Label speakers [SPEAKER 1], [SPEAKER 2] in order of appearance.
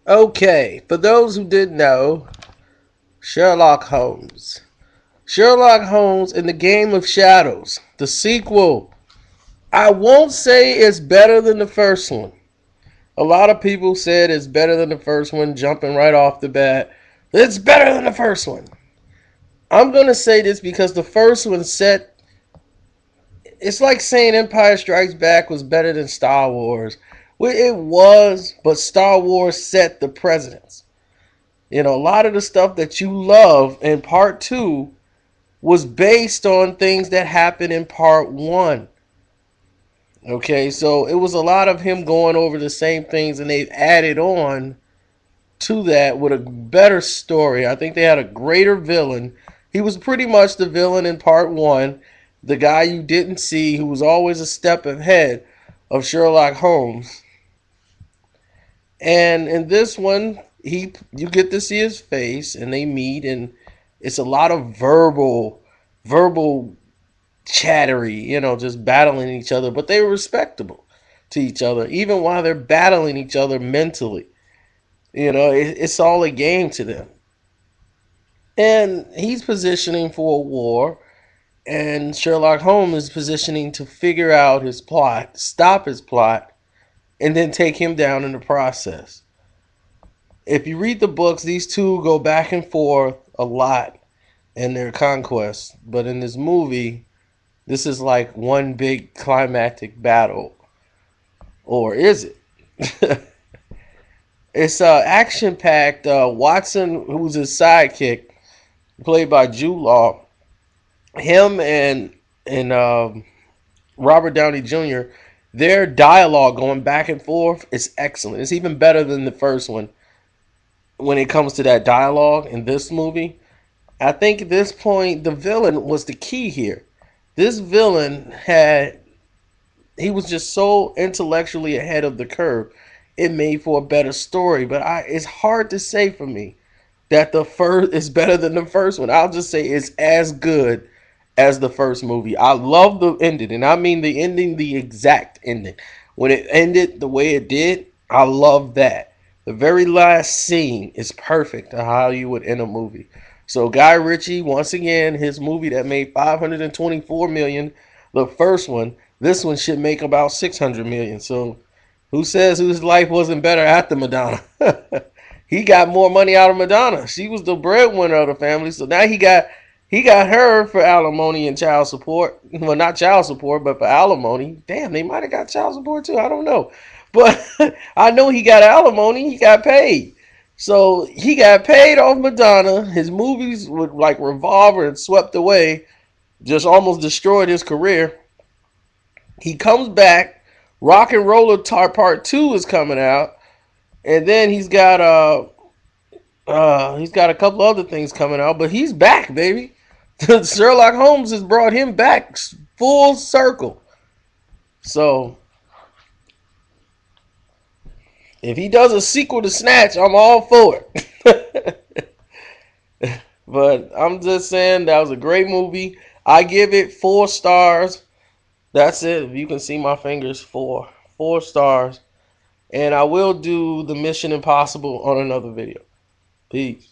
[SPEAKER 1] Okay, for those who didn't know, Sherlock Holmes. Sherlock Holmes in the Game of Shadows, the sequel. I won't say it's better than the first one. A lot of people said it's better than the first one, jumping right off the bat. It's better than the first one. I'm going to say this because the first one set. It's like saying Empire Strikes Back was better than Star Wars. Well, it was, but Star Wars set the precedence. You know, a lot of the stuff that you love in part two was based on things that happened in part one. Okay, so it was a lot of him going over the same things, and they've added on to that with a better story. I think they had a greater villain. He was pretty much the villain in part one, the guy you didn't see who was always a step ahead of Sherlock Holmes. And in this one, you get to see his face and they meet, and it's a lot of verbal chattery, just battling each other, but they were respectable to each other, even while they're battling each other mentally. It's all a game to them. And he's positioning for a war, and Sherlock Holmes is positioning to figure out his plot, stop his plot, and then take him down in the process. If you read the books, these two go back and forth a lot in their conquests, but in this movie, this is like one big climactic battle. Or is it? It's action packed. Watson, who's his sidekick, played by Jude Law, him and Robert Downey Jr., their dialogue going back and forth is excellent. It's even better than the first one when it comes to that dialogue in this movie. I think at this point, the villain was the key here. This villain he was just so intellectually ahead of the curve. It made for a better story, but it's hard to say for me that the first is better than the first one. I'll just say it's as good as the first movie. I love the ending, and I mean the ending, the exact ending. When it ended the way it did, I love that. The very last scene is perfect to how you would end a movie. So Guy Ritchie, once again, his movie that made 524 million, the first one, this one should make about 600 million. So who says whose life wasn't better after Madonna? He got more money out of Madonna. She was the breadwinner of the family, so now he got her for alimony and child support. Well, not child support, but for alimony. Damn, they might have got child support too. I don't know, but I know he got alimony. He got paid, so he got paid off Madonna. His movies with like Revolver and Swept Away just almost destroyed his career. He comes back. Rock and Roller Part Two is coming out, and then he's got a couple other things coming out, but he's back, baby. Sherlock Holmes has brought him back full circle. So if he does a sequel to Snatch, I'm all for it. But I'm just saying that was a great movie. I give it 4 stars. That's it. If you can see my fingers, 4 stars. And I will do the Mission Impossible on another video. Peace.